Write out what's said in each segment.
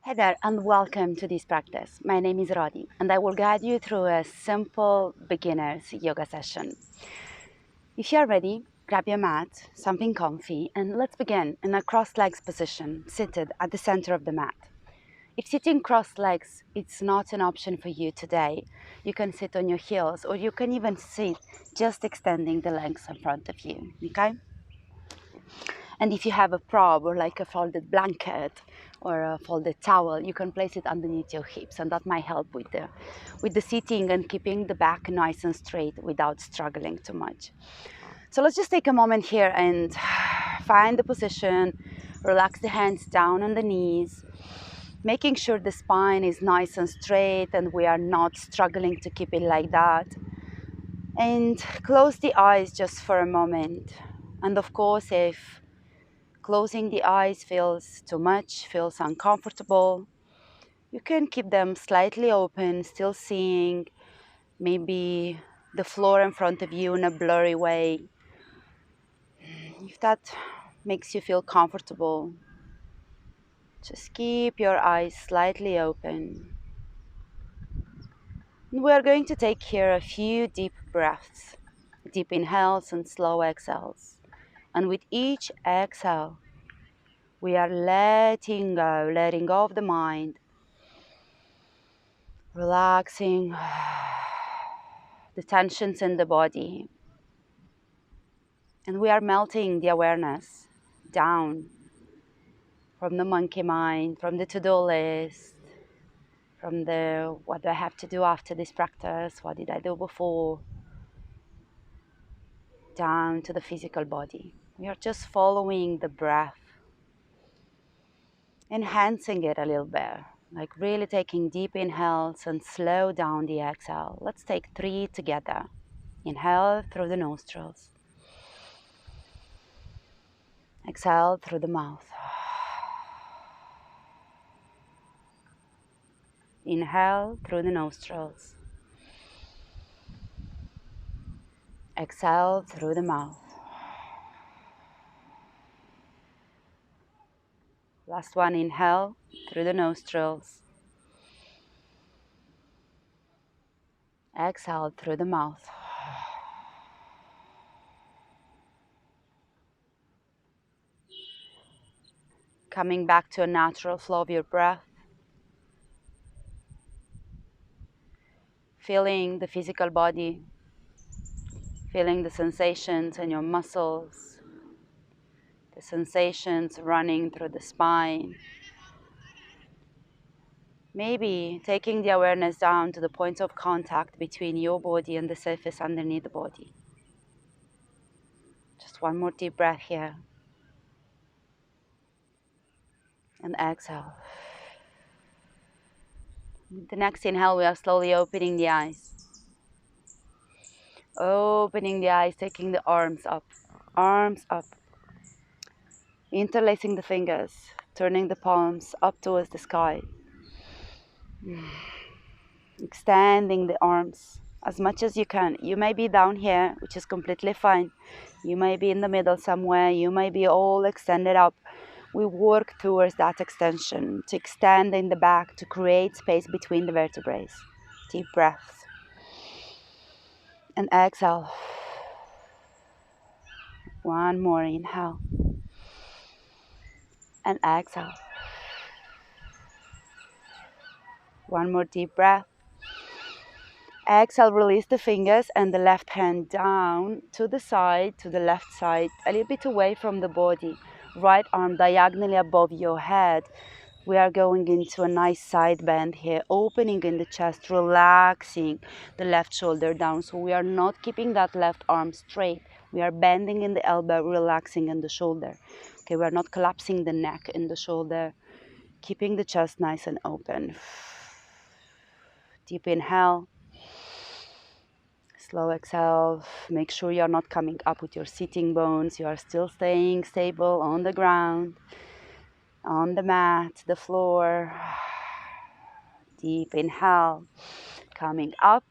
Hi there and welcome to this practice. My name is Rodi and I will guide you through a simple beginner's yoga session. If you are ready, grab your mat, something comfy, and let's begin in a crossed legs position, seated at the center of the mat. If sitting crossed legs is not an option for you today, you can sit on your heels or you can even sit just extending the legs in front of you, okay? And if you have a prop or like a folded blanket or a folded towel, you can place it underneath your hips, and that might help with the sitting and keeping the back nice and straight without struggling too much. So let's just take a moment here and find the position, relax the hands down on the knees, making sure the spine is nice and straight and we are not struggling to keep it like that. And close the eyes just for a moment. And of course, if closing the eyes feels too much, feels uncomfortable, you can keep them slightly open, still seeing maybe the floor in front of you in a blurry way. If that makes you feel comfortable, just keep your eyes slightly open. And we are going to take here a few deep breaths, deep inhales and slow exhales. And with each exhale, we are letting go of the mind, relaxing the tensions in the body. And we are melting the awareness down from the monkey mind, from the to-do list, from the what do I have to do after this practice, what did I do before, down to the physical body. We are just following the breath, enhancing it a little bit, like really taking deep inhales and slow down the exhale. Let's take 3 together. Inhale through the nostrils. Exhale through the mouth. Inhale through the nostrils. Exhale through the mouth. Last one, inhale through the nostrils. Exhale through the mouth. Coming back to a natural flow of your breath. Feeling the physical body. Feeling the sensations in your muscles. The sensations running through the spine. Maybe taking the awareness down to the points of contact between your body and the surface underneath the body. Just one more deep breath here. And exhale. With the next inhale, we are slowly opening the eyes. Opening the eyes, taking the arms up. Arms up. Interlacing the fingers, turning the palms up towards the sky. Extending the arms as much as you can. You may be down here, which is completely fine. You may be in the middle somewhere. You may be all extended up. We work towards that extension, to extend in the back, to create space between the vertebrae. Deep breaths. And exhale. One more inhale. And exhale. One more deep breath. Exhale, release the fingers and the left hand down to the left side, a little bit away from the body. Right arm diagonally above your head. We are going into a nice side bend here, opening in the chest, relaxing the left shoulder down. So we are not keeping that left arm straight. We are bending in the elbow, relaxing in the shoulder. Okay, we are not collapsing the neck in the shoulder, keeping the chest nice and open. Deep inhale. Slow exhale. Make sure you're not coming up with your sitting bones. You are still staying stable on the ground, on the mat, the floor. Deep inhale. Coming up.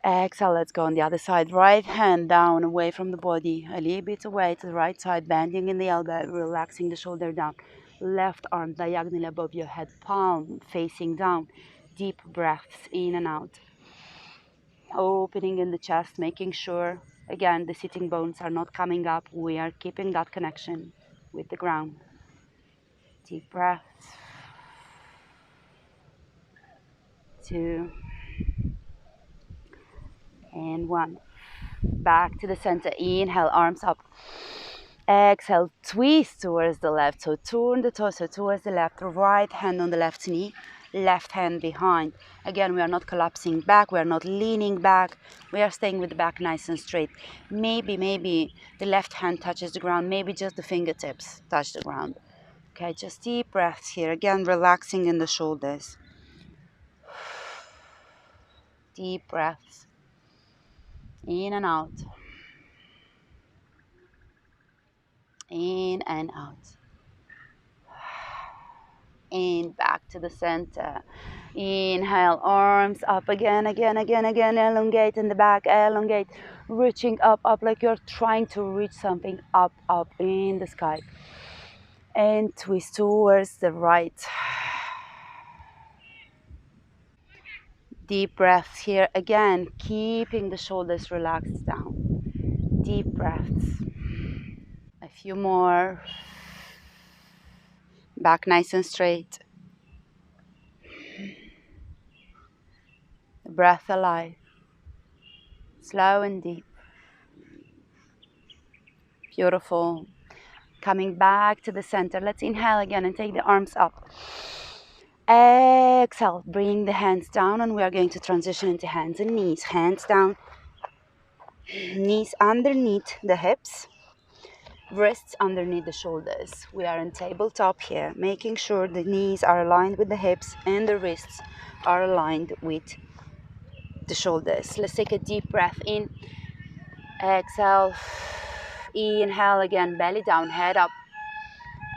Exhale, let's go on the other side. Right hand down, away from the body. A little bit away to the right side, bending in the elbow, relaxing the shoulder down. Left arm diagonally above your head, palm facing down. Deep breaths in and out. Opening in the chest, making sure, again, the sitting bones are not coming up. We are keeping that connection with the ground. Deep breaths. 2 and 1. Back to the center. Inhale, arms up. Exhale, twist towards the left. So turn the torso towards the left. Right hand on the left knee. Left hand behind. Again, we are not collapsing back. We are not leaning back. We are staying with the back nice and straight. Maybe the left hand touches the ground. Maybe just the fingertips touch the ground. Okay, just deep breaths here. Again, relaxing in the shoulders. Deep breaths. In and out. In and out. And back to the center. Inhale, arms up again. Elongate in the back, elongate. Reaching up like you're trying to reach something up in the sky. And twist towards the right. Deep breaths here again, keeping the shoulders relaxed down. Deep breaths. A few more. Back nice and straight. Breath alive. Slow and deep. Beautiful. Coming back to the center. Let's inhale again and take the arms up. Exhale. Bring the hands down, and we are going to transition into hands and knees. Hands down. Knees underneath the hips. Wrists underneath the shoulders. We are in tabletop here, making sure the knees are aligned with the hips and the wrists are aligned with the shoulders. Let's take a deep breath in. Exhale. Inhale again, belly down, head up.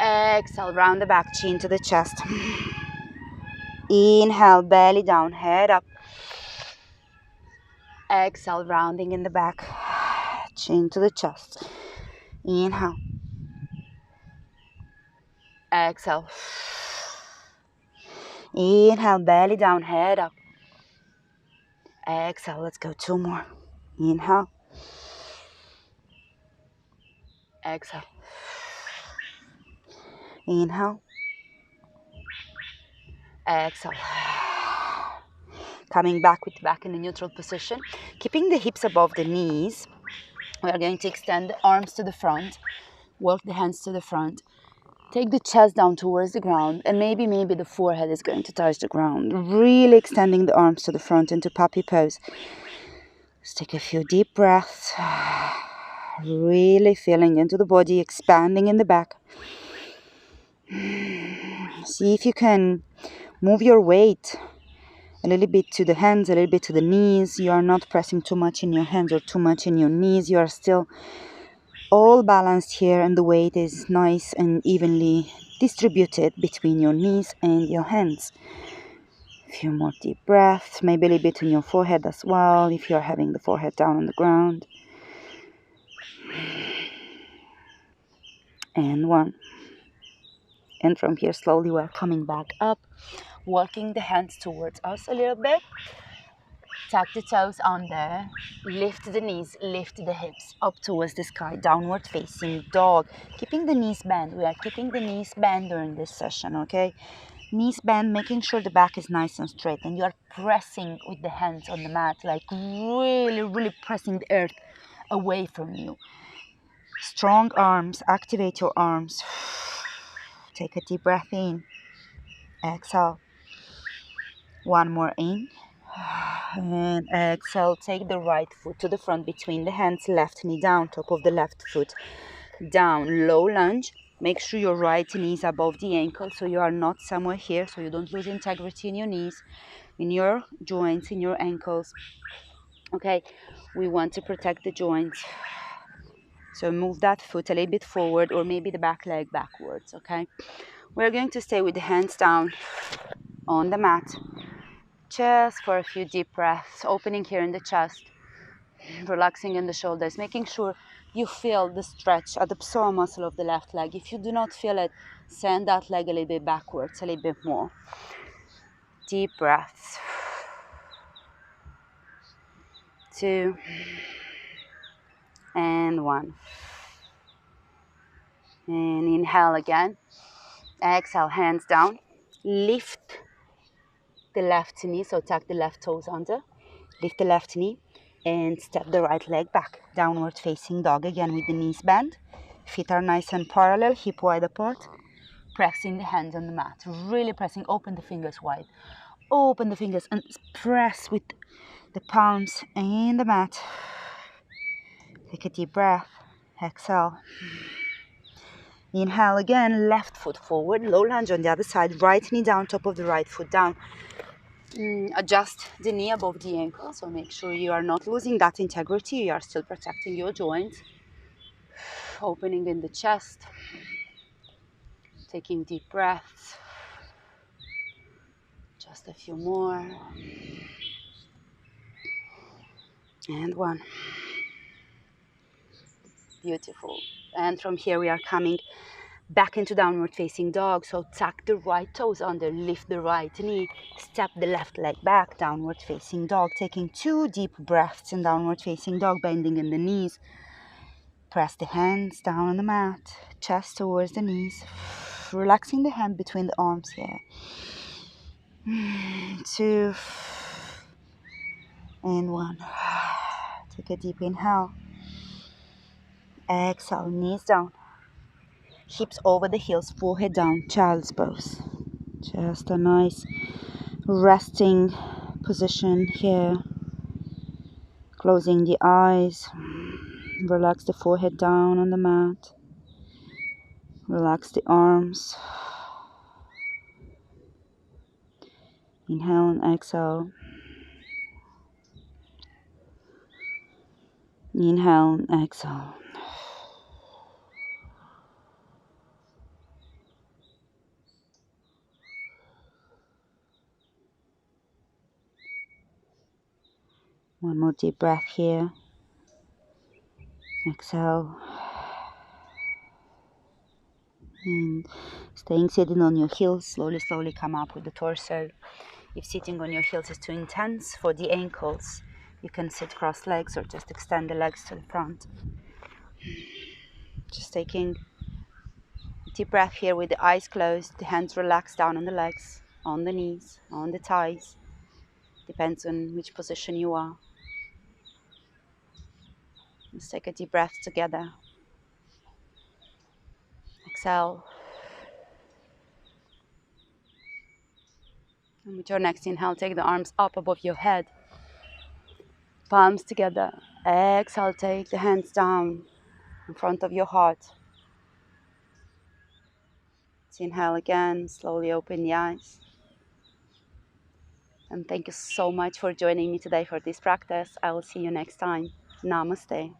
Exhale, round the back, chin to the chest. Inhale, belly down, head up. Exhale, rounding in the back, chin to the chest. Inhale. Exhale. Inhale, belly down, head up. Exhale, let's go 2 more. Inhale. Exhale. Inhale. Exhale. Coming back with back in the neutral position. Keeping the hips above the knees. We are going to extend the arms to the front. Walk the hands to the front. Take the chest down towards the ground. And maybe the forehead is going to touch the ground. Really extending the arms to the front into puppy pose. Let's take a few deep breaths. Really feeling into the body, expanding in the back. See if you can move your weight a little bit to the hands, a little bit to the knees. You are not pressing too much in your hands or too much in your knees. You are still all balanced here, and the weight is nice and evenly distributed between your knees and your hands. A few more deep breaths, maybe a little bit in your forehead as well, if you are having the forehead down on the ground. And 1. And from here, slowly we're coming back up, walking the hands towards us a little bit. Tuck the toes under, lift the knees, lift the hips up towards the sky, downward facing dog. Keeping the knees bent. We are keeping the knees bent during this session, okay? Knees bent, making sure the back is nice and straight. And you are pressing with the hands on the mat, like really pressing the earth away from you. Strong arms, activate your arms. Take a deep breath in. Exhale. 1 more in. And exhale. Take the right foot to the front between the hands. Left knee down, top of the left foot down. Low lunge. Make sure your right knee is above the ankle, so you are not somewhere here, so you don't lose integrity in your knees, in your joints, in your ankles. Okay, we want to protect the joints. So move that foot a little bit forward, or maybe the back leg backwards, okay? We're going to stay with the hands down on the mat, just for a few deep breaths, opening here in the chest, relaxing in the shoulders, making sure you feel the stretch at the psoas muscle of the left leg. If you do not feel it, send that leg a little bit backwards, a little bit more. Deep breaths. 2 and 1. And inhale again. Exhale, hands down. Lift the left knee, so tuck the left toes under. Lift the left knee and step the right leg back. Downward facing dog again with the knees bent. Feet are nice and parallel, hip wide apart. Pressing the hands on the mat. Really pressing. Open the fingers wide. Open the fingers and press with the palms in the mat. Take a deep breath. Exhale. Inhale again. Left foot forward. Low lunge on the other side. Right knee down, top of the right foot down. Adjust the knee above the ankle, so make sure you are not losing that integrity. You are still protecting your joints. Opening in the chest. Taking deep breaths. Just a few more. And 1. Beautiful. And from here we are coming back into downward facing dog. So tuck the right toes under, lift the right knee, step the left leg back, downward facing dog. Taking 2 deep breaths in downward facing dog, bending in the knees. Press the hands down on the mat, chest towards the knees. Relaxing the hand between the arms here. 2 and 1. Take a deep inhale. Exhale, knees down. Hips over the heels, forehead down, child's pose. Just a nice resting position here. Closing the eyes. Relax the forehead down on the mat. Relax the arms. Inhale and exhale. Inhale and exhale. One more deep breath here. Exhale. And staying seated on your heels, slowly come up with the torso. If sitting on your heels is too intense for the ankles, you can sit cross legs or just extend the legs to the front. Just taking a deep breath here with the eyes closed, the hands relaxed down on the legs, on the knees, on the thighs. Depends on which position you are. Let's take a deep breath together. Exhale. And with your next inhale, take the arms up above your head. Palms together. Exhale, take the hands down in front of your heart. Let's inhale again, slowly open the eyes. And thank you so much for joining me today for this practice. I will see you next time. Namaste.